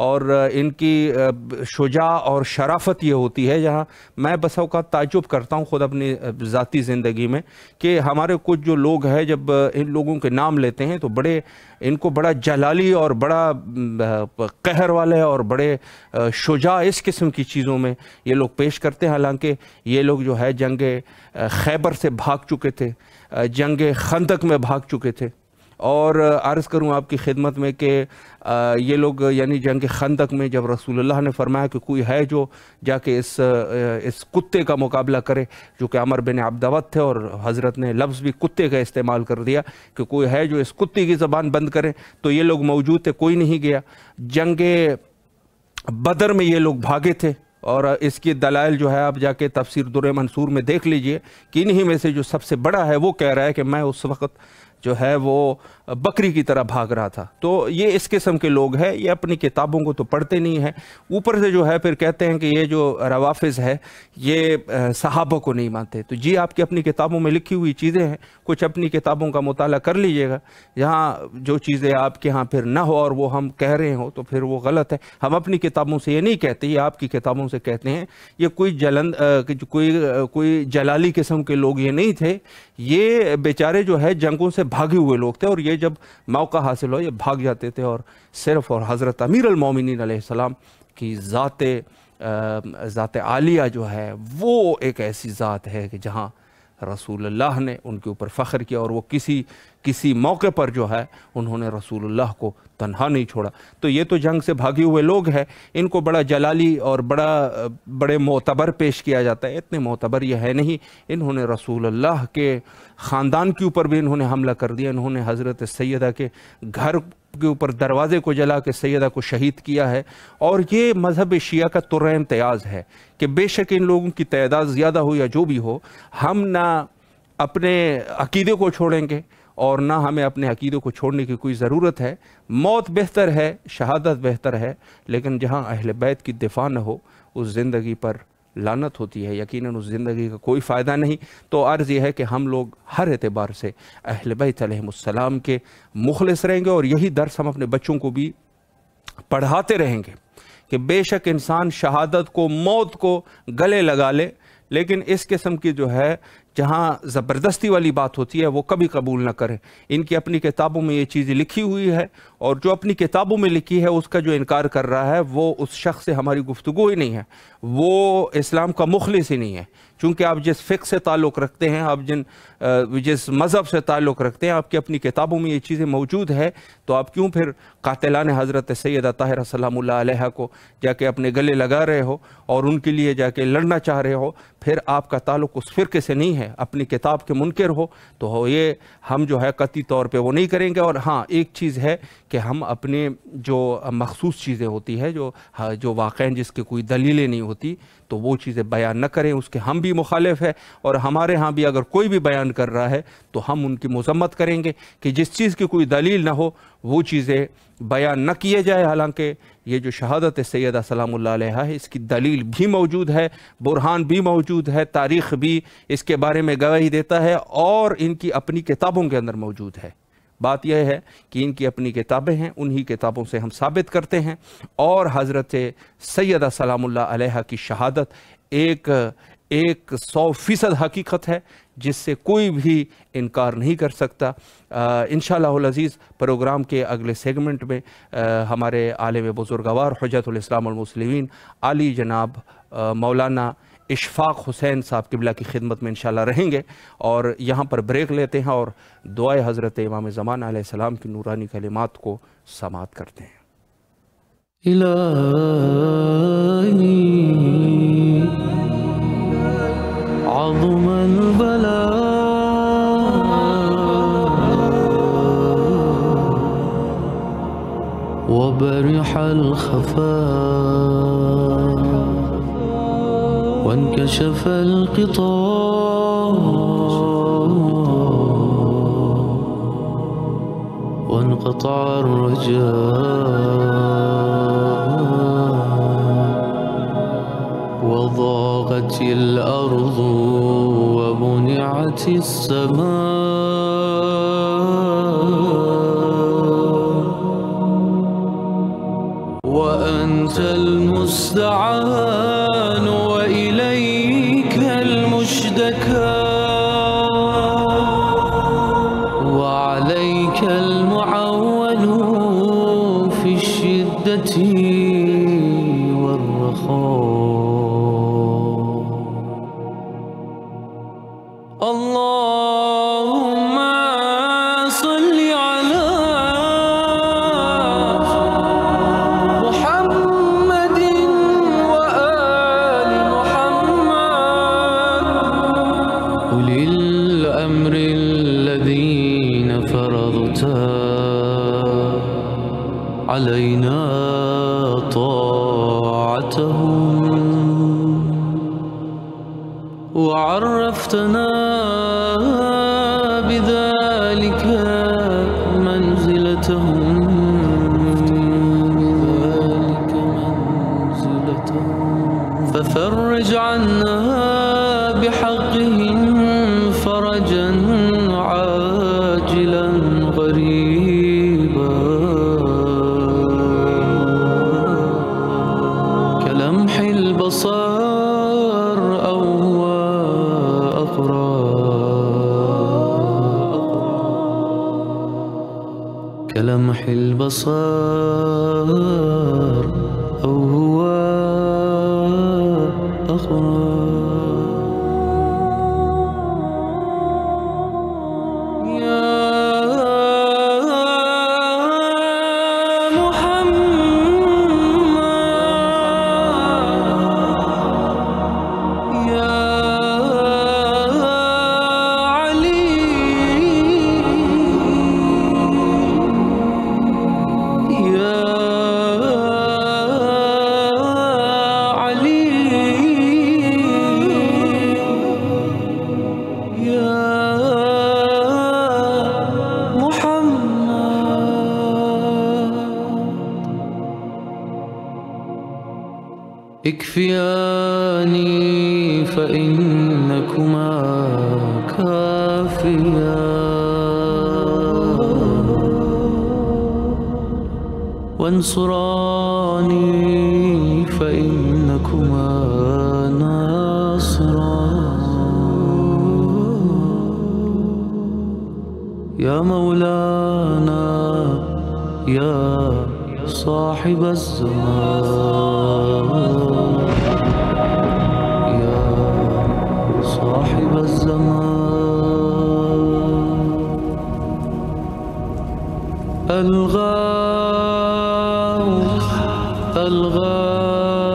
اور ان کی شجاع اور شرافت یہ ہوتی ہے جہاں میں بس اوقات تعجب کرتا ہوں خود اپنی ذاتی زندگی میں کہ ہمارے کچھ جو لوگ ہیں جب ان لوگوں کے نام لیتے ہیں تو ان کو بڑا جلالی اور بڑا قہر والے اور بڑے شجاع اس قسم کی چیزوں میں یہ لوگ پیش کرتے ہیں، حالانکہ یہ لوگ جو ہے جنگ خیبر سے بھاگ چکے تھے، جنگ خندق میں بھاگ چکے تھے، اور عرض کروں آپ کی خدمت میں کہ یہ لوگ یعنی جنگ خندق میں جب رسول اللہ نے فرمایا کہ کوئی ہے جو جا کے اس کتے کا مقابلہ کرے، جو کہ عمر بن عبدود تھے، اور حضرت نے لفظ بھی کتے کا استعمال کر دیا کہ کوئی ہے جو اس کتے کی زبان بند کرے، تو یہ لوگ موجود تھے، کوئی نہیں گیا۔ جنگ بدر میں یہ لوگ بھاگے تھے، اور اس کی دلائل جو ہے آپ جا کے تفسیر در منصور میں دیکھ لیجئے کہ انہی میں سے جو سب سے بڑا ہے وہ کہہ رہا ہے کہ میں اس وقت جو ہے وہ بکری کی طرح بھاگ رہا تھا۔ تو یہ اس قسم کے لوگ ہیں، یہ اپنی کتابوں کو تو پڑھتے نہیں ہیں، اوپر سے جو ہے پھر کہتے ہیں کہ یہ جو روافظ ہے یہ صحابہ کو نہیں مانتے۔ تو جی آپ کی اپنی کتابوں میں لکھی ہوئی چیزیں ہیں، کچھ اپنی کتابوں کا مطالعہ کر لیجئے گا، جہاں جو چیزیں آپ کے ہاں پھر نہ ہو اور وہ ہم کہہ رہے ہوں تو پھر وہ غلط ہے۔ ہم اپنی کتابوں سے یہ نہیں کہتے، یہ آپ کی کتابوں سے کہتے ہیں۔ یہ کوئی جلالی قسم کے لوگ یہ نہیں تھے، یہ بیچارے جو ہے جنگوں سے بھاگے ہوئے لوگ تھے، اور یہ جب موقع حاصل ہو یہ بھاگ جاتے تھے، اور صرف اور حضرت امیر المومنین علیہ السلام کی ذات عالیہ جو ہے وہ ایک ایسی ذات ہے کہ جہاں رسول اللہ نے ان کے اوپر فخر کیا، اور وہ کسی موقع پر جو ہے انہوں نے رسول اللہ کو تنہا نہیں چھوڑا۔ تو یہ تو جنگ سے بھاگے ہوئے لوگ ہیں، ان کو بڑا جلالی اور بڑے معتبر پیش کیا جاتا ہے۔ اتنے معتبر یہ ہے نہیں، انہوں نے رسول اللہ کے خاندان کے اوپر بھی انہوں نے حملہ کر دیا، انہوں نے حضرت سیدہ کے گھر کے اوپر دروازے کو جلا کے سیدہ کو شہید کیا ہے۔ اور یہ مذہب شیعہ کا طرح امتیاز ہے کہ بے شک ان لوگوں کی تعداد زیادہ ہو یا جو بھی ہو، ہم نہ اپنے عقیدے کو چھوڑیں گے اور نہ ہمیں اپنے عقیدے کو چھوڑنے کی کوئی ضرورت ہے۔ موت بہتر ہے، شہادت بہتر ہے، لیکن جہاں اہل بیت کی دفاع نہ ہو اس زندگی پر لعنت ہوتی ہے، یقیناً اس زندگی کا کوئی فائدہ نہیں۔ تو عرض یہ ہے کہ ہم لوگ ہر اعتبار سے اہل بیت علیہم السلام کے مخلص رہیں گے، اور یہی درس ہم اپنے بچوں کو بھی پڑھاتے رہیں گے کہ بے شک انسان شہادت کو، موت کو گلے لگا لے، لیکن اس قسم کی جو ہے جہاں زبردستی والی بات ہوتی ہے وہ کبھی قبول نہ کرے۔ ان کی اپنی کتابوں میں یہ چیزیں لکھی ہوئی ہے، اور جو اپنی کتابوں میں لکھی ہے اس کا جو انکار کر رہا ہے وہ اس شخص سے ہماری گفتگو ہی نہیں ہے، وہ اسلام کا مخلص ہی نہیں ہے۔ چونکہ آپ جس فقہ سے تعلق رکھتے ہیں، آپ جس مذہب سے تعلق رکھتے ہیں، آپ کی اپنی کتابوں میں یہ چیزیں موجود ہے، تو آپ کیوں پھر قاتلان حضرت سیدہ طاہرہ سلام اللہ علیہا کو جا کے اپنے گلے لگا رہے ہو اور ان کے لیے جا کے لڑنا چاہ رہے ہو؟ پھر آپ کا تعلق اس فرقے سے نہیں ہے، اپنی کتاب کے منکر ہو تو یہ ہم جو ہے قطعی طور پہ وہ نہیں کریں گے۔ اور ہاں ایک چیز ہے کہ ہم اپنے جو مخصوص چیزیں ہوتی ہے جو واقعاً جس کی کوئی دلیلیں نہیں ہوتی تو وہ چیزیں بیان نہ کریں، اس کے ہم بھی مخالف ہے، اور ہمارے ہاں بھی اگر کوئی بھی بیان کر رہا ہے تو ہم ان کی مذمت کریں گے کہ جس چیز کی کوئی دلیل نہ ہو وہ چیزیں بیان نہ کیے جائے۔ حالانکہ یہ جو شہادت سیدہ سلام اللہ علیہا ہے اس کی دلیل بھی موجود ہے، برہان بھی موجود ہے، تاریخ بھی اس کے بارے میں گواہی دیتا ہے، اور ان کی اپنی کتابوں کے اندر موجود ہے۔ بات یہ ہے کہ ان کی اپنی کتابیں ہیں، انہی کتابوں سے ہم ثابت کرتے ہیں، اور حضرت سیدہ سلام اللہ علیہا کی شہادت ایک 100% حقیقت ہے جس سے کوئی بھی انکار نہیں کر سکتا۔ انشاءاللہ العزیز پروگرام کے اگلے سیگمنٹ میں ہمارے عالم بزرگوار حجت الاسلام والمسلمین عالی جناب مولانا اشفاق حسین صاحب قبلہ کی خدمت میں انشاءاللہ رہیں گے، اور یہاں پر بریک لیتے ہیں اور دعائے حضرت امام زمان علیہ السلام کی نورانی کلمات کو سماعت کرتے ہیں۔ الہی عظم البلاء وبرح الخفاء وانكشف الغطاء وانقطع الرجاء وضاقت الأرض ومنعت السماء أنت المستعان وإليك المشتكى وعليك المعول في الشدة والرخاء. اللهم صل على محمد وآل محمد أولي الأمر الذين فرضت علينا طاعتهم وعرفتنا بذلك منزلتهم ففرج عنا بحقهم فرجا عاجلا غريبا كلمح البصر أو هو أقرب كلمح البصر أو هو أقرب. اكفياني فإنكما كافيا وانصراني فإنكما ناصرا يا مولانا يا صاحب الزمان صاحب الزمان الغوث الغوث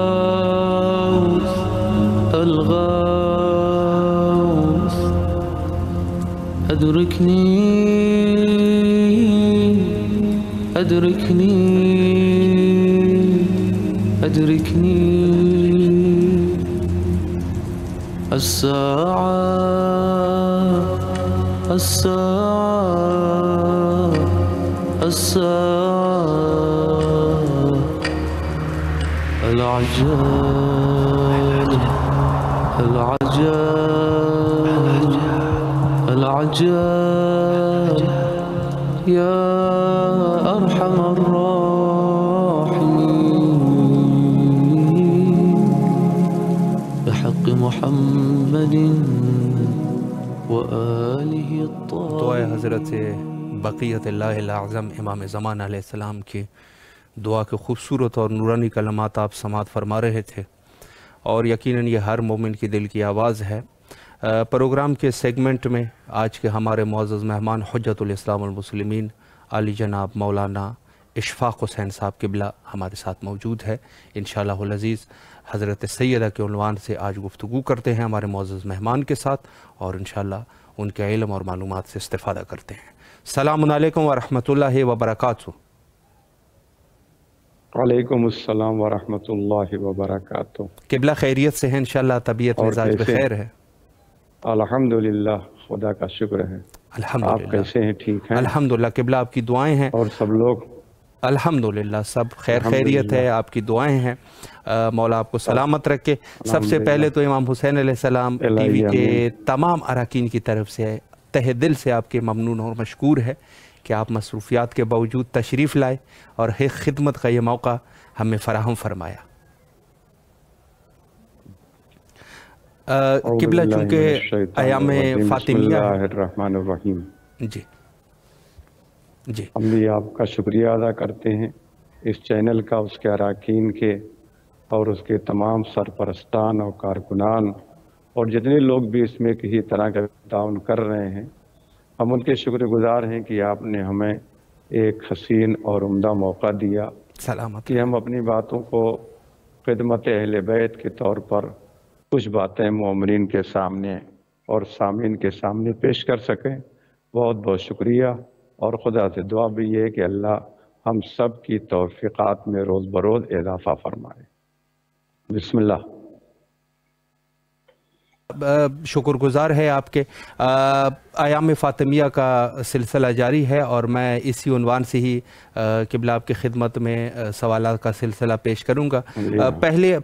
الغوث أدركني أدركني أدركني الساعة الساعة الساعة العجل العجل العجل يا أرحم الراحمين بحق محمد وآله الطاهرين. دعائے حضرت بقیت اللہ الاعظم امام زمان علیہ السلام کی دعا کے خوبصورت اور نورانی کلمات آپ سماعت فرما رہے تھے، اور یقیناً یہ ہر مومن کی دل کی آواز ہے۔ پروگرام کے سیگمنٹ میں آج کے ہمارے معزز مہمان حجت الاسلام والمسلمین علی جناب مولانا اشفاق حسین صاحب قبلہ ہمارے ساتھ موجود ہے۔ انشاءاللہ العزیز حضرت سیدہ کے عنوان سے آج گفتگو کرتے ہیں ہمارے معزز مہمان کے ساتھ، اور انشاءاللہ ان کے علم اور معلومات سے استفادہ کرتے ہیں۔ السلام علیکم ورحمۃ اللہ وبرکاتہ۔ وعلیکم السلام ورحمۃ اللہ وبرکاتہ۔ قبلہ خیریت سے ہیں انشاءاللہ؟ طبیعت مزاج بخیر ہے؟ الحمدللہ، خدا کا شکر ہے۔ الحمدللہ۔ آپ کیسے ہیں؟ ٹھیک ہیں الحمدللہ، قبلہ آپ کی دعائیں ہیں، اور سب لوگ؟ الحمدللہ سب خیر خیریت ہے، آپ کی دعائیں ہیں، مولا آپ کو سلامت رکھے۔ سب سے پہلے تو امام حسین علیہ السلام ٹی وی کے تمام اراکین کی طرف سے تہ دل سے آپ کے ممنون اور مشکور ہے کہ آپ مصروفیات کے باوجود تشریف لائے اور خدمت کا یہ موقع ہمیں فراہم فرمایا۔ قبلہ چونکہ ایام فاطمیہ بسم اللہ الرحمن الرحیم۔ جی ہم بھی آپ کا شکریہ ادا کرتے ہیں، اس چینل کا، اس کے اراکین کے اور اس کے تمام سرپرستان اور کارکنان اور جتنے لوگ بھی اس میں کسی طرح کا تعاون کر رہے ہیں، ہم ان کے شکر گزار ہیں کہ آپ نے ہمیں ایک حسین اور عمدہ موقع دیا سلامت کہ ہم اپنی باتوں کو خدمت اہل بیت کے طور پر کچھ باتیں مومنین کے سامنے اور سامعین کے سامنے پیش کر سکیں۔ بہت بہت شکریہ، اور خدا سے دعا بھی یہ کہ اللہ ہم سب کی توفیقات میں روز بروز اضافہ فرمائے۔ بسم اللہ۔ شکر گزار ہے آپ کے۔ ایام فاطمیہ کا سلسلہ جاری ہے اور میں اسی عنوان سے ہی قبلہ آپ کی خدمت میں سوالات کا سلسلہ پیش کروں گا۔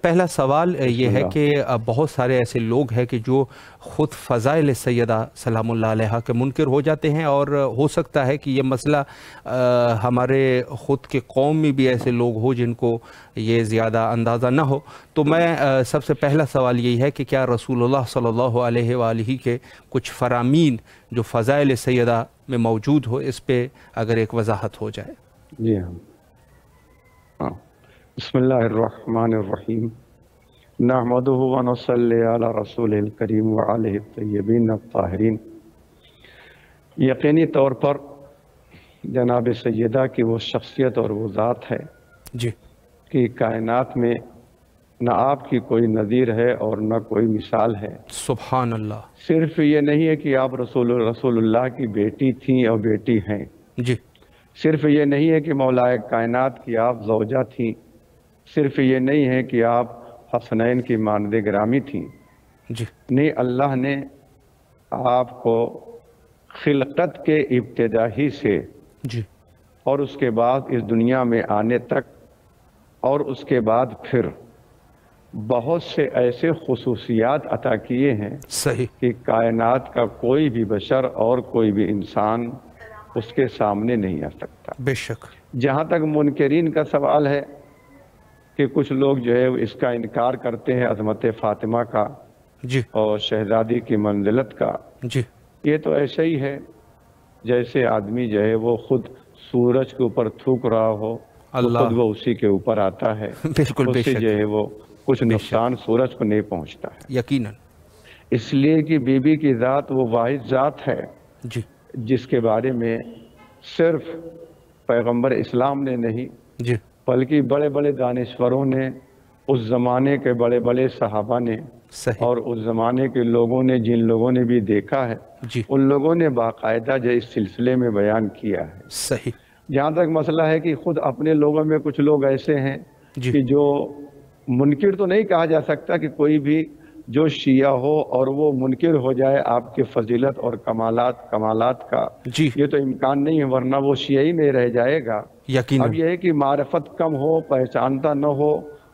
پہلا سوال یہ ہے کہ بہت سارے ایسے لوگ ہیں کہ جو خود فضائل سیدہ سلام اللہ علیہا کے منکر ہو جاتے ہیں، اور ہو سکتا ہے کہ یہ مسئلہ ہمارے خود کے قوم میں بھی ایسے لوگ ہو جن کو یہ زیادہ اندازہ نہ ہو۔ تو میں سب سے پہلا سوال یہی ہے کہ کیا رسول اللہ صلی اللہ علیہ وآلہ کے کچھ فرامین جو فضائل سیدہ میں موجود ہو، اس پہ اگر ایک وضاحت ہو جائے۔ جی ہاں، بسم اللہ الرحمن الرحیم، نحمدہ ونصلی علی رسول الکریم وعلیہ الطیبین الطاہرین۔ یقینی طور پر جناب سیدہ کی وہ شخصیت اور وہ ذات ہے جی کہ کائنات میں نہ آپ کی کوئی نظیر ہے اور نہ کوئی مثال ہے۔ سبحان اللہ۔ صرف یہ نہیں ہے کہ آپ رسول اللہ کی بیٹی تھیں اور بیٹی ہیں، جی صرف یہ نہیں ہے کہ مولا کائنات کی آپ زوجہ تھیں، صرف یہ نہیں ہے کہ آپ حسنین کی ماند گرامی تھیں، جی نہیں، اللہ نے آپ کو خلقت کے ابتدائی سے جی اور اس کے بعد اس دنیا میں آنے تک اور اس کے بعد پھر بہت سے ایسے خصوصیات عطا کیے ہیں صحیح کہ کائنات کا کوئی بھی بشر اور کوئی بھی انسان اس کے سامنے نہیں آ سکتا۔ بے شک۔ جہاں تک منکرین کا سوال ہے کہ کچھ لوگ جو ہے اس کا انکار کرتے ہیں عظمت فاطمہ کا جی اور شہزادی کی منزلت کا، جی یہ تو ایسے ہی ہے جیسے آدمی جو ہے وہ خود سورج کے اوپر تھوک رہا ہو، اللہ، خود وہ اسی کے اوپر آتا ہے، بالکل بے اس سے شک، جو ہے وہ کچھ نقصان سورج کو نہیں پہنچتا ہے۔ یقیناً۔ اس لیے کہ بی بی کی ذات وہ واحد ذات ہے جی جس کے بارے میں صرف پیغمبر اسلام نے نہیں جی بلکہ بڑے بڑے دانشوروں نے، اس زمانے کے بڑے بڑے صحابہ نے صحیح اور اس زمانے کے لوگوں نے، جن لوگوں نے بھی دیکھا ہے، جی ان لوگوں نے باقاعدہ جو اس سلسلے میں بیان کیا ہے۔ صحیح جہاں تک مسئلہ ہے کہ خود اپنے لوگوں میں کچھ لوگ ایسے ہیں جی کہ جو منکر تو نہیں کہا جا سکتا کہ کوئی بھی جو شیعہ ہو اور وہ منکر ہو جائے آپ کے فضیلت اور کمالات کا، جی یہ تو امکان نہیں ہے، ورنہ وہ شیعی میں رہ جائے گا۔ یقیناً اب یہ ہے کہ معرفت کم ہو، پہچانتا نہ ہو،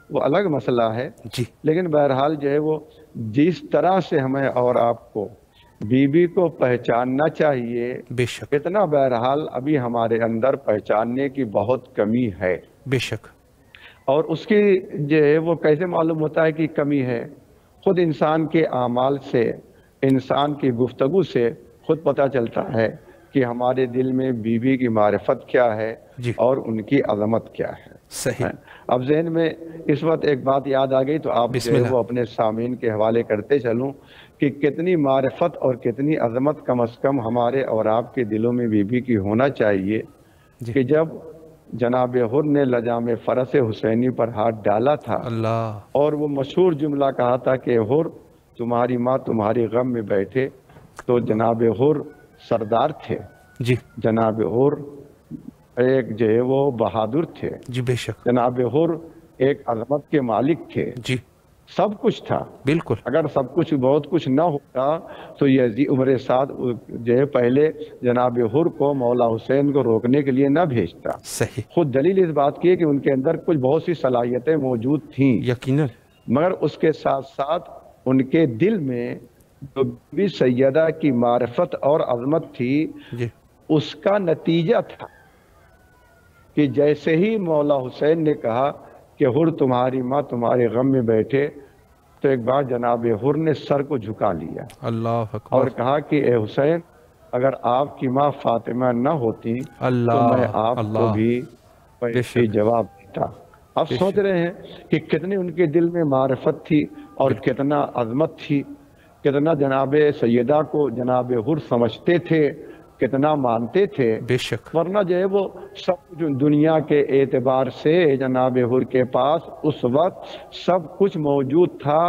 وہ الگ مسئلہ ہے، جی لیکن بہرحال جو ہے وہ جس طرح سے ہمیں اور آپ کو بی بی کو پہچاننا چاہیے، بے شک اتنا بہرحال ابھی ہمارے اندر پہچاننے کی بہت کمی ہے۔ بے شک اور اس کی جو ہے وہ کیسے معلوم ہوتا ہے کہ کمی ہے؟ خود انسان کے اعمال سے، انسان کی گفتگو سے خود پتہ چلتا ہے کہ ہمارے دل میں بی بی کی معرفت کیا ہے جی اور ان کی عظمت کیا ہے۔ صحیح اب ذہن میں اس وقت ایک بات یاد آ گئی تو آپ بسم جو ہے اللہ۔ وہ اپنے سامعین کے حوالے کرتے چلوں کہ کتنی معرفت اور کتنی عظمت کم از کم ہمارے اور آپ کے دلوں میں بی بی کی ہونا چاہیے جی کہ جب جناب حر نے لجام فرس حسینی پر ہاتھ ڈالا تھا اللہ، اور وہ مشہور جملہ کہا تھا کہ حر تمہاری ماں تمہاری غم میں بیٹھے، تو جناب حر سردار تھے، جی جناب حر ایک جو ہے وہ بہادر تھے، جی بے شک جناب حر ایک عظمت کے مالک تھے، جی سب کچھ تھا۔ بالکل اگر سب کچھ بہت کچھ نہ ہوتا تو یزید عمر سعد جو ہے پہلے جناب حر کو مولا حسین کو روکنے کے لیے نہ بھیجتا۔ صحیح خود دلیل اس بات کی ہے کہ ان کے اندر کچھ بہت سی صلاحیتیں موجود تھیں، یقیناً مگر اس کے ساتھ ساتھ ان کے دل میں جو بھی سیدہ کی معرفت اور عظمت تھی، جی اس کا نتیجہ تھا کہ جیسے ہی مولا حسین نے کہا کہ حر تمہاری ماں تمہارے غم میں بیٹھے، تو ایک بار جناب حر نے سر کو جھکا لیا اللہ اکبر، اور کہا کہ اے حسین، اگر آپ کی ماں فاطمہ نہ ہوتی تو اللہ میں آپ کو بھی بے ویسے شک، جواب دیتا۔ آپ بے سوچ شک، رہے ہیں کہ کتنی ان کے دل میں معرفت تھی اور کتنا عظمت تھی، کتنا جناب سیدہ کو جناب حر سمجھتے تھے، کتنا مانتے تھے۔ بے شک، ورنہ جو ہے وہ سب کچھ دنیا کے اعتبار سے جناب حر کے پاس اس وقت سب کچھ موجود تھا،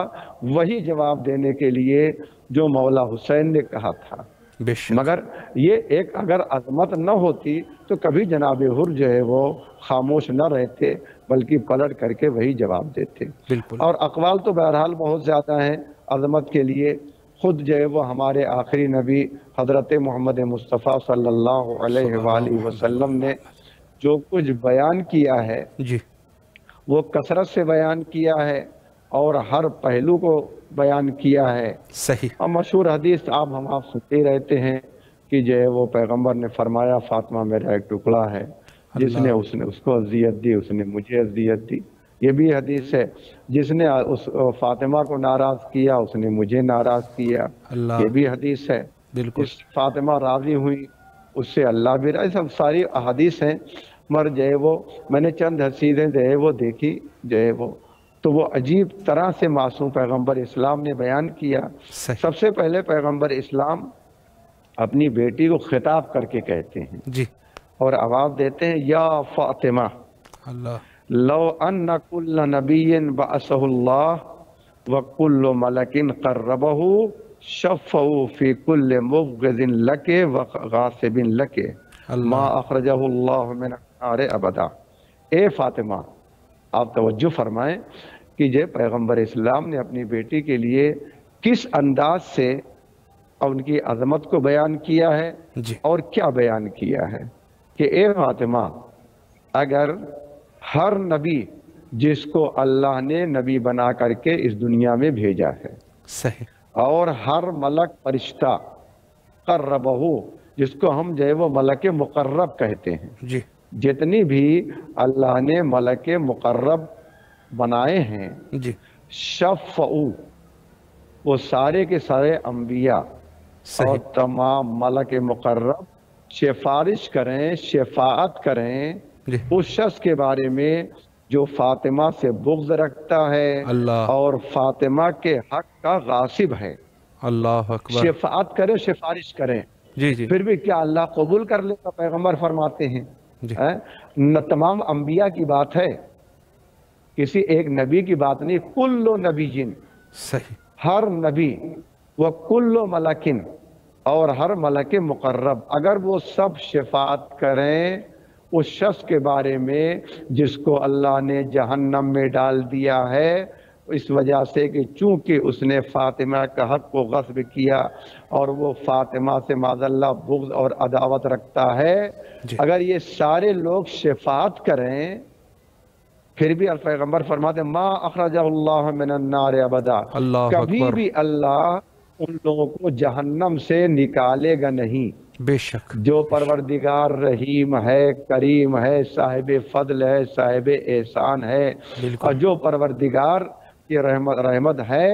وہی جواب دینے کے لیے جو مولا حسین نے کہا تھا۔ بے شک، مگر یہ ایک اگر عظمت نہ ہوتی تو کبھی جناب حر جو ہے وہ خاموش نہ رہتے، بلکہ پلٹ کر کے وہی جواب دیتے۔ بالکل، اور اقوال تو بہرحال بہت زیادہ ہیں عظمت کے لیے۔ خود جو ہے وہ ہمارے آخری نبی حضرت محمد مصطفیٰ صلی اللہ علیہ وآلہ وسلم نے جو کچھ بیان کیا ہے جی، وہ کثرت سے بیان کیا ہے اور ہر پہلو کو بیان کیا ہے۔ صحیح، اور مشہور حدیث آپ سنتے رہتے ہیں کہ جو ہے وہ پیغمبر نے فرمایا فاطمہ میرا ایک ٹکڑا ہے، جس نے اس کو اذیت دی اس نے مجھے اذیت دی۔ یہ بھی حدیث ہے، جس نے اس فاطمہ کو ناراض کیا اس نے مجھے ناراض کیا، اللہ، یہ بھی حدیث ہے۔ بالکل، جس فاطمہ راضی ہوئی اس سے اللہ بھی راضی، سب ساری احادیث ہیں۔ مگر جو ہے وہ میں نے چند حدیثیں جو ہے وہ دیکھی جو ہے وہ تو وہ عجیب طرح سے معصوم پیغمبر اسلام نے بیان کیا۔ صحیح، سب سے پہلے پیغمبر اسلام اپنی بیٹی کو خطاب کر کے کہتے ہیں جی، اور آواز دیتے ہیں یا فاطمہ اللہ، لو ان کل نبی بعثہ اللہ وکل ملک قربہ شفعوا فی کل مبغض لک وغاصب لک ما اللہ، اخرجہ اللہ من النار ابدا۔ اے فاطمہ، آپ توجہ فرمائیں کہ جو پیغمبر اسلام نے اپنی بیٹی کے لیے کس انداز سے ان کی عظمت کو بیان کیا ہے جی، اور کیا بیان کیا ہے کہ اے فاطمہ، اگر ہر نبی جس کو اللہ نے نبی بنا کر کے اس دنیا میں بھیجا ہے صحیح، اور ہر ملک فرشتہ قربہ، جس کو ہم جو ہے وہ ملک مقرب کہتے ہیں، جی، جتنی بھی اللہ نے ملک مقرب بنائے ہیں، جی، شفعوا، وہ سارے کے سارے انبیاء اور صحیح، تمام ملک مقرب سفارش کریں، شفاعت کریں جی، اس شخص کے بارے میں جو فاطمہ سے بغض رکھتا ہے اللہ، اور فاطمہ کے حق کا غاصب ہے۔ اللہ اکبر، شفاعت کریں، سفارش کریں، جی، جی، پھر بھی کیا اللہ قبول کر لے گا؟ پیغمبر فرماتے ہیں جی، نہ تمام انبیاء کی بات ہے، کسی ایک نبی کی بات نہیں، کل نبی جن، صحیح، ہر نبی و کل ملکن، اور ہر ملک مقرب، اگر وہ سب شفاعت کریں اس شخص کے بارے میں جس کو اللہ نے جہنم میں ڈال دیا ہے اس وجہ سے کہ چونکہ اس نے فاطمہ کا حق کو غصب کیا اور وہ فاطمہ سے معاذ اللہ بغض اور عداوت رکھتا ہے، جی، اگر یہ سارے لوگ شفاعت کریں پھر بھی پیغمبر فرماتے ہیں ما اخرجہ اللہ من النار ابدا، اللہ کبھی اکبر، بھی اللہ ان لوگوں کو جہنم سے نکالے گا نہیں۔ بے شک، جو پروردگار رحیم ہے، کریم ہے، صاحب فضل ہے، صاحب احسان ہے، اور بالکل، جو پروردگار کی رحمت ہے،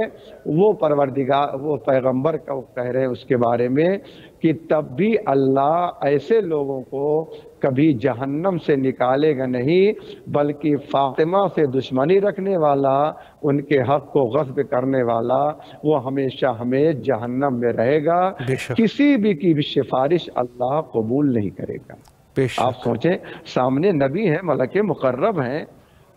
وہ پروردگار وہ پیغمبر کا کہہ رہے ہیں اس کے بارے میں کہ تب بھی اللہ ایسے لوگوں کو کبھی جہنم سے نکالے گا نہیں، بلکہ فاطمہ سے دشمنی رکھنے والا، ان کے حق کو غصب کرنے والا، وہ ہمیشہ ہمیں جہنم میں رہے گا، بے شک، کسی بھی کی بھی سفارش اللہ قبول نہیں کرے گا۔ بے آپ شک، سوچیں، سامنے نبی ہیں، ملک مقرب ہیں،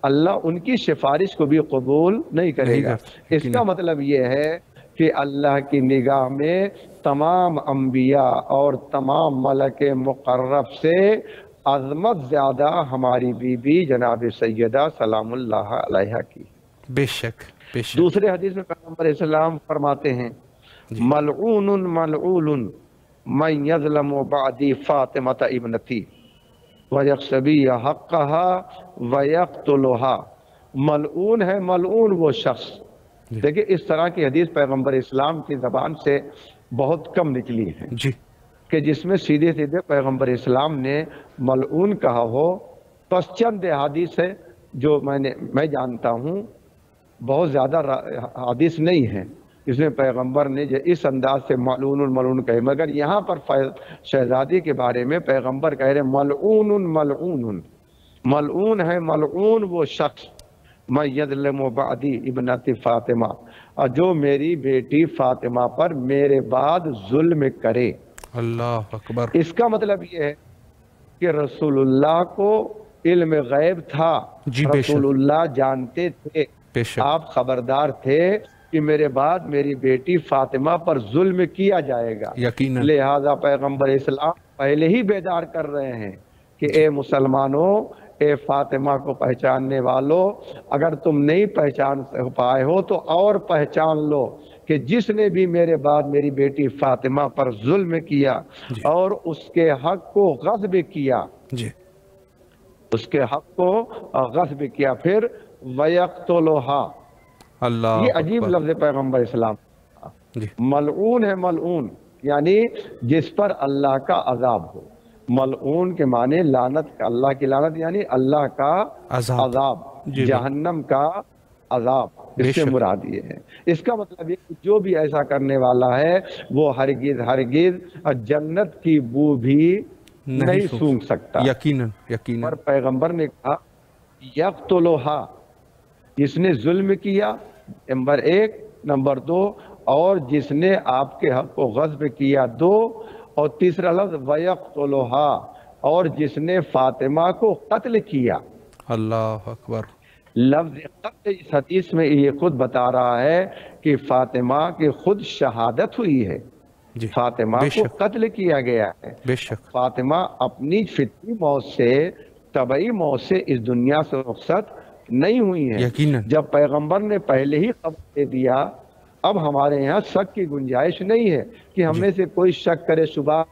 اللہ ان کی سفارش کو بھی قبول نہیں کرے نہیں گا۔ کرتا، اس کا مطلب یہ ہے کہ اللہ کی نگاہ میں تمام انبیاء اور تمام ملک مقرب سے عظمت زیادہ ہماری بی بی جناب سیدہ سلام اللہ علیہا کی۔ بے شک، بے شک، دوسرے حدیث میں پیغمبر اسلام فرماتے ہیں جی، ملعون ملعون من یظلم بعدی فاطمۃ ابنتی ویقصبی حقها ویقتلها، ملعون ہے، ملعون وہ شخص۔ جی، دیکھیں اس طرح کی حدیث پیغمبر اسلام کی زبان سے بہت کم نکلی ہے، جی، کہ جس میں سیدھے سیدھے پیغمبر اسلام نے ملعون کہا ہو. بس چند حدیث ہے جو میں جانتا ہوں، بہت زیادہ حدیث نہیں ہے جس میں پیغمبر نے اس انداز سے ملعون ملعون کہے، مگر یہاں پر شہزادی کے بارے میں پیغمبر کہہ رہے ملعون ملعون. ملعون ہے ملعون وہ شخص میں یظلم بعدی ابنت فاطمہ، اور جو میری بیٹی فاطمہ پر میرے بعد ظلم کرے. اللہ اکبر. اس کا مطلب یہ ہے کہ رسول اللہ کو علم غیب تھا، جی بے شک، رسول اللہ جانتے تھے، بے شک، آپ خبردار تھے کہ میرے بعد میری بیٹی فاطمہ پر ظلم کیا جائے گا. یقیناً. لہذا پیغمبر اسلام پہلے ہی بیدار کر رہے ہیں کہ اے مسلمانوں، اے فاطمہ کو پہچاننے والوں، اگر تم نہیں پہچان پائے ہو تو اور پہچان لو کہ جس نے بھی میرے بعد میری بیٹی فاطمہ پر ظلم کیا جی. اور اس کے حق کو غصب کیا، جی اس کے حق کو غصب کیا، پھر وَيَقْتُلُهَا. اللہ یہ عجیب اکبر. لفظ پیغمبر اسلام. جی ملعون ہے ملعون، یعنی جس پر اللہ کا عذاب ہو. ملعون کے معنی لعنت، اللہ کی لعنت یعنی اللہ کا عذاب، جی جہنم کا عذاب، بے اس سے شک. مراد یہ ہے. اس کا مطلب یہ کہ جو بھی ایسا کرنے والا ہے وہ ہرگز ہرگز جنت کی بو بھی نہیں سونگھ سکتا. یقیناً یقیناً. اور پیغمبر نے کہا یقتلھا، جس نے ظلم کیا، نمبر 1، نمبر 2، اور جس نے آپ کے حق کو غصب کیا، 2، اور تیسرا لفظ وَيَقْتُلُهَا، اور جس نے فاطمہ کو قتل کیا. اللہ اکبر. لفظ قتل اس حدیث میں یہ خود بتا رہا ہے کہ فاطمہ کی خود شہادت ہوئی ہے، جی فاطمہ بے کو شک، قتل کیا گیا ہے. بے شک. فاطمہ اپنی فطری موت سے، طبعی موت سے اس دنیا سے رخصت نہیں ہوئی ہیں. یقیناً. جب پیغمبر نے پہلے ہی خبر دے دیا، اب ہمارے یہاں شک کی گنجائش نہیں ہے کہ ہم میں سے کوئی شک کرے شبہ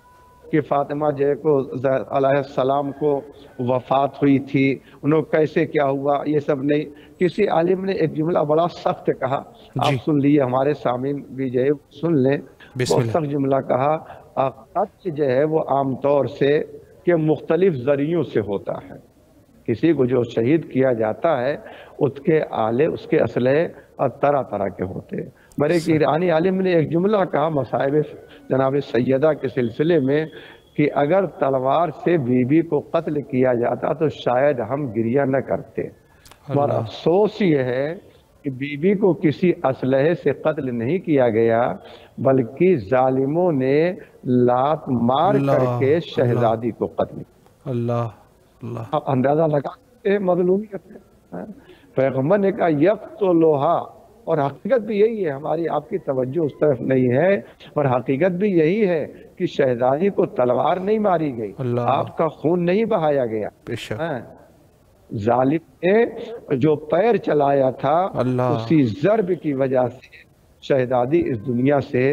کہ فاطمہ کو علیہ السلام کو وفات ہوئی تھی، انہوں کیسے کیا ہوا، یہ سب نہیں. کسی عالم نے ایک جملہ بڑا سخت کہا، آپ سن لیے، ہمارے سامعین بھی جو ہے سن لیں. بہت سخت جملہ کہا، قتل جو ہے وہ عام طور سے کہ مختلف ذریعوں سے ہوتا ہے. کسی کو جو شہید کیا جاتا ہے اس کے آلے، اس کے اسلحے طرح طرح کے ہوتے ہیں. میرے ایک ایرانی عالم نے ایک جملہ کہا مصائب جناب سیدہ کے سلسلے میں کہ اگر تلوار سے بیوی کو قتل کیا جاتا تو شاید ہم گریہ نہ کرتے. اور افسوس یہ ہے کہ بیوی کو کسی اسلحے سے قتل نہیں کیا گیا، بلکہ ظالموں نے لات مار کر کے شہزادی کو قتل کیا. اللہ اللہ. آپ اندازہ لگا سکتے ہیں مظلومیت ہے. پیغمبر نے کہا یقتلھا، اور حقیقت بھی یہی ہے، ہماری آپ کی توجہ اس طرف نہیں ہے، اور حقیقت بھی یہی ہے کہ شہزادی کو تلوار نہیں ماری گئی، آپ کا خون نہیں بہایا گیا. بے شک. ظالم نے جو پیر چلایا تھا اسی ضرب کی وجہ سے شہزادی اس دنیا سے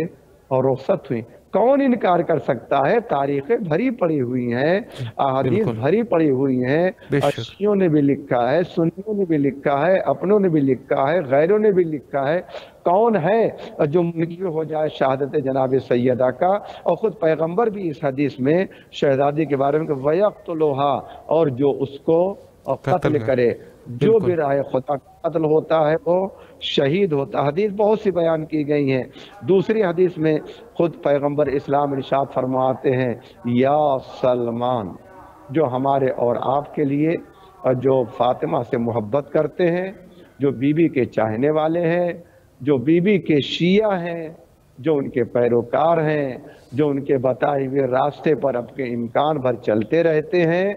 اور رخصت ہوئی. کون انکار کر سکتا ہے؟ تاریخیں بھری پڑی ہوئی ہیں، احادیث بھری پڑی ہوئی ہیں، شیعوں نے بھی لکھا ہے، سنیوں نے بھی لکھا ہے، اپنوں نے بھی لکھا ہے، غیروں نے بھی لکھا ہے. کون ہے جو منکر ہو جائے شہادت جناب سیدہ کا؟ اور خود پیغمبر بھی اس حدیث میں شہزادی کے بارے میں کہ وَيَقْتُلُهَا، اور جو اس کو قتل کرے. جو بھی راہ خدا قتل ہوتا ہے وہ شہید ہوتا. حدیث بہت سی بیان کی گئی ہیں. دوسری حدیث میں خود پیغمبر اسلام ارشاد فرماتے ہیں یا سلمان، جو ہمارے اور آپ کے لیے جو فاطمہ سے محبت کرتے ہیں، جو بی بی کے چاہنے والے ہیں، جو بی بی کے شیعہ ہیں، جو ان کے پیروکار ہیں، جو ان کے بتائے ہوئے راستے پر اپنے امکان بھر چلتے رہتے ہیں،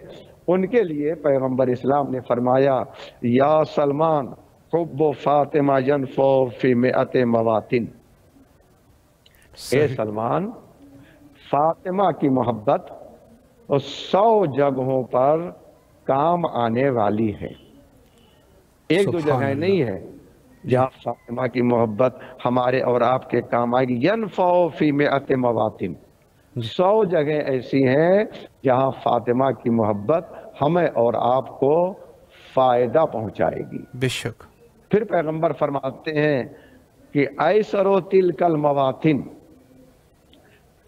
ان کے لیے پیغمبر اسلام نے فرمایا یا سلمان حب فاطمہ ینفع فی مئات مواطن. اے سلمان، فاطمہ کی محبت 100 جگہوں پر کام آنے والی ہے. ایک دو جگہ نہیں ہے جہاں فاطمہ کی محبت ہمارے اور آپ کے کام آئے گی. ینفع فی مئات مواطن، 100 جگہ ایسی ہیں جہاں فاطمہ کی محبت ہمیں اور آپ کو فائدہ پہنچائے گی. بے شک. پھر پیغمبر فرماتے ہیں کہ ایسر تلک المواطن،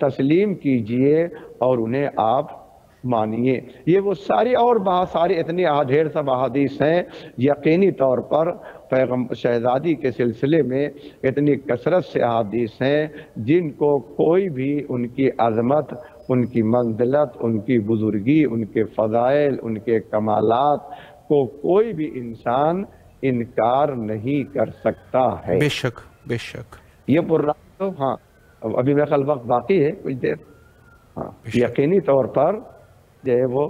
تسلیم کیجئے اور انہیں آپ مانیے۔ یہ وہ ساری اور بہت ساری اتنی ڈھیر سب احادیث ہیں، یقینی طور پر پیغمبر شہزادی کے سلسلے میں اتنی کثرت سے احادیث ہیں جن کو کوئی بھی ان کی عظمت، ان کی منزلت، ان کی بزرگی، ان کے فضائل، ان کے کمالات کو کوئی بھی انسان انکار نہیں کر سکتا ہے۔ بے شک بے شک۔ یہ پروگرام ہاں ابھی میرے خیال وقت باقی ہے کچھ دیر، ہاں یقینی طور پر جو ہے وہ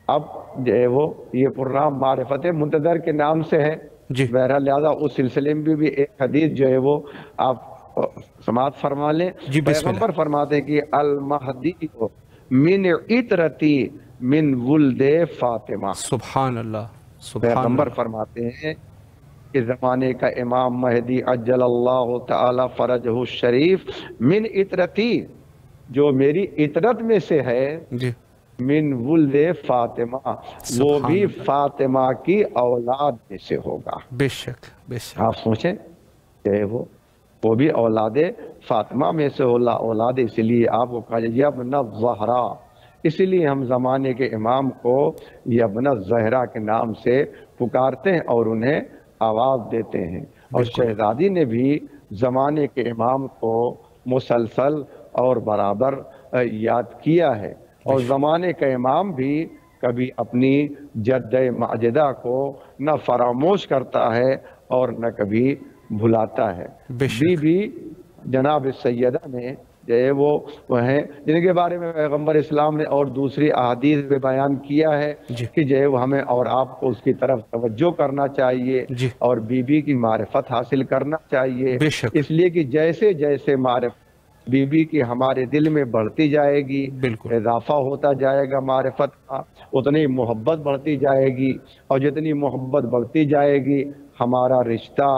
اب جو ہے وہ یہ پروگرام معرفت منتظر کے نام سے ہے جی بہرحال، لہٰذا اس سلسلے میں بھی ایک حدیث جو ہے وہ آپ سماعت فرما لیں۔ جی بسم اللہ۔ پیغمبر فرماتے ہیں کہ المہدی من عطرتی من ولد فاطمہ، سبحان اللہ سبحان پیغمبر اللہ۔ فرماتے ہیں کہ زمانے کا امام مہدی عجل اللہ تعالی فرجہ الشریف من عطرتی، جو میری عطرت میں سے ہے، جی من ولد فاطمہ، وہ بھی فاطمہ کی اولاد میں سے ہوگا۔ بے شک بے شک۔ آپ سوچیں کہ وہ بھی اولاد فاطمہ میں سے اولاد، اس لیے آپ کو کہا جائے ابن الزہرا، اسی لیے ہم زمانے کے امام کو ابن الزہرا کے نام سے پکارتے ہیں اور انہیں آواز دیتے ہیں۔ اور شہزادی نے بھی زمانے کے امام کو مسلسل اور برابر یاد کیا ہے، اور زمانے کا امام بھی کبھی اپنی جد ماجدہ کو نہ فراموش کرتا ہے اور نہ کبھی بھلاتا ہے۔ بی بی جناب سیدہ نے جو ہے وہ ہیں جن کے بارے میں پیغمبر اسلام نے اور دوسری احادیث میں بیان کیا ہے کہ جو ہے وہ ہمیں اور آپ کو اس کی طرف توجہ کرنا چاہیے اور بی بی کی معرفت حاصل کرنا چاہیے، اس لیے کہ جیسے جیسے معرفت بی بی کی ہمارے دل میں بڑھتی جائے گی، اضافہ ہوتا جائے گا معرفت کا، اتنی محبت بڑھتی جائے گی، اور جتنی محبت بڑھتی جائے گی ہمارا رشتہ،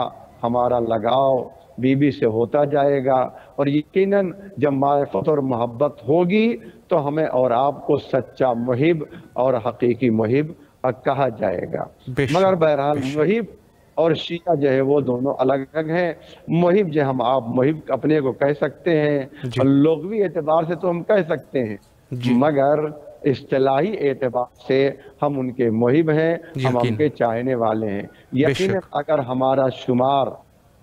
ہمارا لگاؤ بی بی سے ہوتا جائے گا، اور یقیناً جب معرفت اور محبت ہوگی تو ہمیں اور آپ کو سچا محب اور حقیقی محب کہا جائے گا۔ مگر بہرحال محب اور شیعہ جو ہے وہ دونوں الگ الگ ہیں۔ محب جو ہم آپ محب اپنے کو کہہ سکتے ہیں، لغوی اعتبار سے تو ہم کہہ سکتے ہیں، مگر اصطلاحی اعتبار سے ہم ان کے محب ہیں، ہم ان کے چاہنے والے ہیں۔ یقیناً اگر ہمارا شمار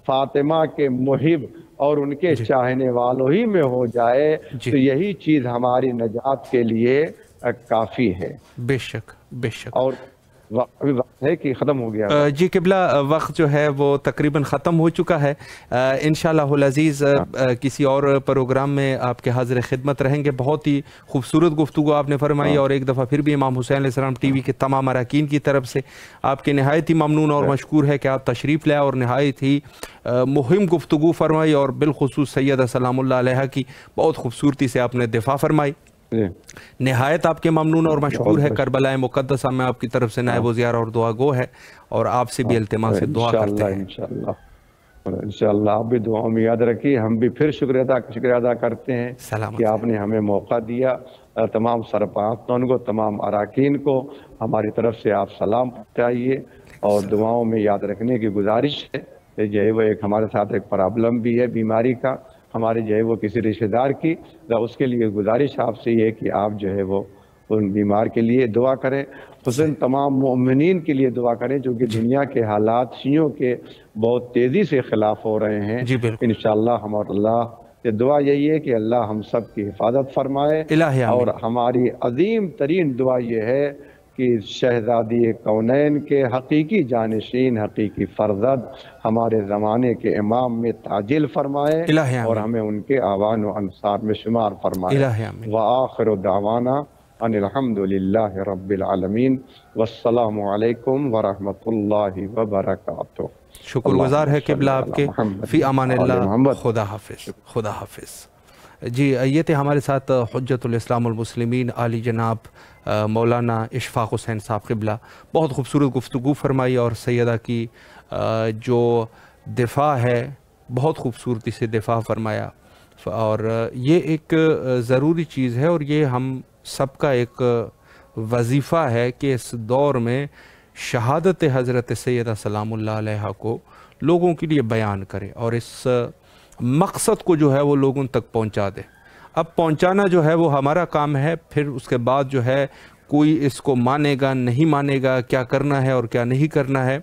فاطمہ کے محب اور ان کے چاہنے والوں ہی میں ہو جائے تو یہی چیز ہماری نجات کے لیے کافی ہے۔ بے شک بے شک۔ اور ابھی وقت ہے کہ ختم ہو گیا؟ جی قبلہ وقت جو ہے وہ تقریباً ختم ہو چکا ہے۔ انشاءاللہ العزیز کسی اور پروگرام میں آپ کے حاضر خدمت رہیں گے۔ بہت ہی خوبصورت گفتگو آپ نے فرمائی، اور ایک دفعہ پھر بھی امام حسین علیہ السلام ٹی وی کے تمام اراکین کی طرف سے آپ کے نہایت ہی ممنون اور مشکور ہے کہ آپ تشریف لائے اور نہایت ہی مہم گفتگو فرمائی، اور بالخصوص سیدہ سلام اللہ علیہا کی بہت خوبصورتی سے آپ نے دفاع فرمائی۔ نہایت آپ کے ممنون اور مشکور ہے۔ کربلا مقدسہ میں آپ کی طرف سے نائب و زیارہ اور دعا گو ہے، اور آپ سے بھی التماس دعا کرتے ہیں۔ انشاءاللہ آپ بھی دعاؤں میں یاد رکھیے، ہم بھی پھر شکریہ ادا کرتے ہیں کہ آپ نے ہمیں موقع دیا۔ تمام سرپرستان کو، تمام اراکین کو ہماری طرف سے آپ سلام پہنچائیے، اور دعاؤں میں یاد رکھنے کی گزارش ہے۔ جو ہے وہ ایک ہمارے ساتھ ایک پرابلم بھی ہے بیماری کا، ہمارے جو ہے وہ کسی رشتہ دار کی، اس کے لیے گزارش آپ سے یہ ہے کہ آپ جو ہے وہ ان بیمار کے لیے دعا کریں، خصوصاً تمام مومنین کے لیے دعا کریں، چونکہ دنیا کے حالات شیعوں کے بہت تیزی سے خلاف ہو رہے ہیں۔ انشاءاللہ ہمارا اللہ یہ دعا یہی ہے کہ اللہ ہم سب کی حفاظت فرمائے، اور ہماری عظیم ترین دعا یہ ہے کہ شہزادی کونین کے حقیقی جانشین، حقیقی فرزند ہمارے زمانے کے امام میں تعجیل فرمائے، اور ہمیں ان کے اعوان و انصار میں شمار فرمائے۔ وآخر دعوانا ان الحمدللہ رب العالمین، والسلام علیکم ورحمۃ اللہ وبرکاتہ۔ شکر گزار ہے قبلہ آپ کے۔ فی امان اللہ، خدا حافظ، خدا حافظ۔ جی یہ تھے ہمارے ساتھ حجت الاسلام المسلمین عالی جناب مولانا اشفاق حسین صاحب قبلہ۔ بہت خوبصورت گفتگو فرمائی، اور سیدہ کی جو دفاع ہے بہت خوبصورتی سے دفاع فرمایا، اور یہ ایک ضروری چیز ہے، اور یہ ہم سب کا ایک وظیفہ ہے کہ اس دور میں شہادت حضرت سیدہ سلام اللہ علیہا کو لوگوں کے لیے بیان کرے، اور اس مقصد کو جو ہے وہ لوگوں تک پہنچا دے۔ اب پہنچانا جو ہے وہ ہمارا کام ہے، پھر اس کے بعد جو ہے کوئی اس کو مانے گا نہیں مانے گا، کیا کرنا ہے اور کیا نہیں کرنا ہے،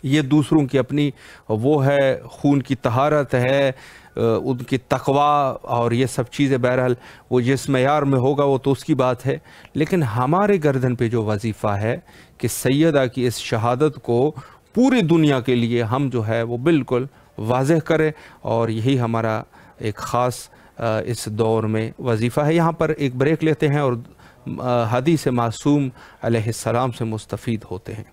یہ دوسروں کی اپنی وہ ہے، خون کی طہارت ہے، ان کی تقوی اور یہ سب چیزیں بہرحال وہ جس معیار میں ہوگا وہ تو اس کی بات ہے. لیکن ہمارے گردن پہ جو وظیفہ ہے کہ سیدہ کی اس شہادت کو پوری دنیا کے لیے ہم جو ہے وہ بالکل واضح کریں، اور یہی ہمارا ایک خاص اس دور میں وظیفہ ہے. یہاں پر ایک بریک لیتے ہیں اور حدیث معصوم علیہ السلام سے مستفید ہوتے ہیں.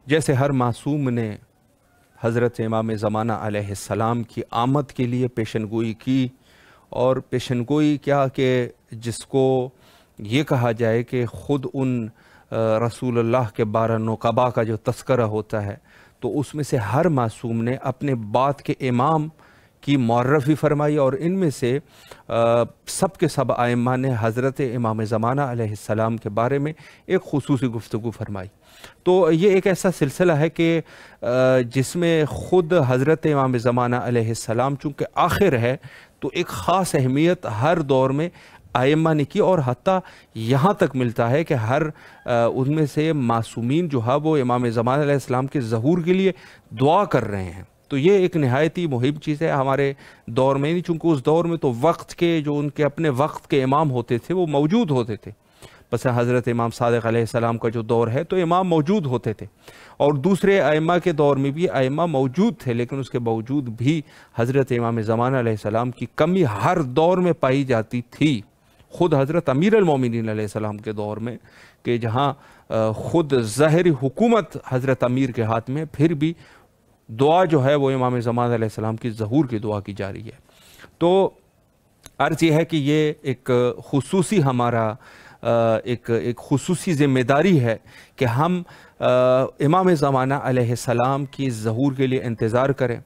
جیسے ہر معصوم نے حضرت امام زمانہ علیہ السلام کی آمد کے لیے پیشن گوئی کی، اور پیشن گوئی کیا کہ جس کو یہ کہا جائے کہ خود ان رسول اللہ کے 12 نقباء کا جو تذکرہ ہوتا ہے تو اس میں سے ہر معصوم نے اپنے بعد کے امام کی معرفی فرمائی، اور ان میں سے سب کے سب ائمہ نے حضرت امام زمانہ علیہ السلام کے بارے میں ایک خصوصی گفتگو فرمائی. تو یہ ایک ایسا سلسلہ ہے کہ جس میں خود حضرت امام زمانہ علیہ السلام چونکہ آخر ہے تو ایک خاص اہمیت ہر دور میں ائمہ نے کی، اور حتیٰ یہاں تک ملتا ہے کہ ہر ان میں سے معصومین جو ہے وہ امام زمانہ علیہ السلام کے ظہور کے لیے دعا کر رہے ہیں. تو یہ ایک نہایت ہی مہم چیز ہے ہمارے دور میں، نہیں چونکہ اس دور میں تو وقت کے جو ان کے اپنے وقت کے امام ہوتے تھے وہ موجود ہوتے تھے. بس حضرت امام صادق علیہ السلام کا جو دور ہے تو امام موجود ہوتے تھے، اور دوسرے ائمہ کے دور میں بھی ائمہ موجود تھے، لیکن اس کے باوجود بھی حضرت امام زمانہ علیہ السلام کی کمی ہر دور میں پائی جاتی تھی. خود حضرت امیر المومنین علیہ السلام کے دور میں کہ جہاں خود ظاہری حکومت حضرت امیر کے ہاتھ میں، پھر بھی دعا جو ہے وہ امام زمانہ علیہ السلام کی ظہور کی دعا کی جا رہی ہے. تو عرض یہ ہے کہ یہ ایک خصوصی ہمارا ایک خصوصی ذمہ داری ہے کہ ہم امام زمانہ علیہ السلام کی ظہور کے لیے انتظار کریں،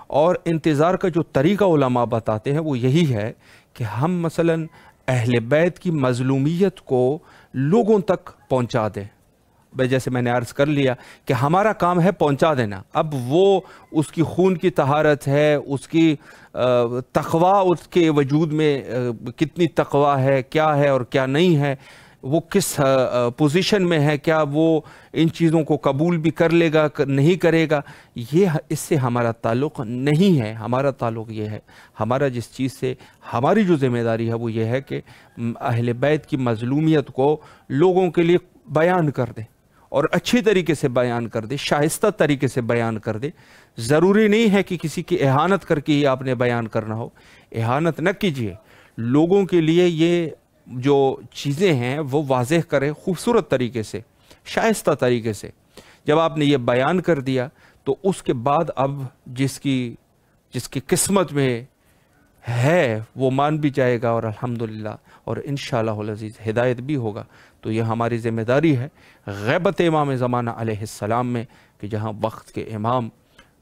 اور انتظار کا جو طریقہ علماء بتاتے ہیں وہ یہی ہے کہ ہم مثلا اہل بیت کی مظلومیت کو لوگوں تک پہنچا دیں. جیسے میں نے عرض کر لیا کہ ہمارا کام ہے پہنچا دینا. اب وہ اس کی خون کی طہارت ہے، اس کی تقوی، اس کے وجود میں کتنی تقوی ہے، کیا ہے اور کیا نہیں ہے، وہ کس پوزیشن میں ہے، کیا وہ ان چیزوں کو قبول بھی کر لے گا نہیں کرے گا، یہ اس سے ہمارا تعلق نہیں ہے. ہمارا تعلق یہ ہے، ہمارا جس چیز سے ہماری جو ذمہ داری ہے وہ یہ ہے کہ اہل بیت کی مظلومیت کو لوگوں کے لیے بیان کر دیں، اور اچھی طریقے سے بیان کر دے، شائستہ طریقے سے بیان کر دے. ضروری نہیں ہے کہ کسی کی اہانت کر کے ہی آپ نے بیان کرنا ہو، اہانت نہ کیجیے. لوگوں کے لیے یہ جو چیزیں ہیں وہ واضح کریں خوبصورت طریقے سے، شائستہ طریقے سے. جب آپ نے یہ بیان کر دیا تو اس کے بعد اب جس کی قسمت میں ہے وہ مان بھی جائے گا، اور الحمدللہ اور انشاءاللہ العزیز ہدایت بھی ہوگا. تو یہ ہماری ذمہ داری ہے غیبت امام زمانہ علیہ السلام میں، کہ جہاں وقت کے امام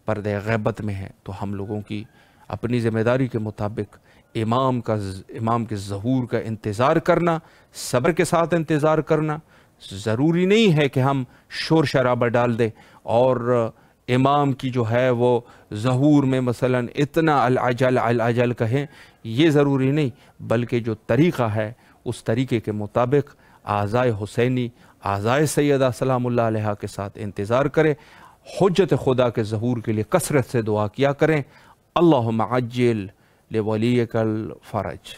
پردہ غیبت میں ہیں تو ہم لوگوں کی اپنی ذمہ داری کے مطابق امام کے ظہور کا انتظار کرنا، صبر کے ساتھ انتظار کرنا. ضروری نہیں ہے کہ ہم شور شرابہ ڈال دیں اور امام کی جو ہے وہ ظہور میں مثلا اتنا العجل کہیں، یہ ضروری نہیں، بلکہ جو طریقہ ہے اس طریقے کے مطابق اعضائے حسینی، اعضائے سیدہ سلام اللہ علیہا کے ساتھ انتظار کریں. حجت خدا کے ظہور کے لیے کثرت سے دعا کیا کریں. اللہم عجل لولیک الفرج.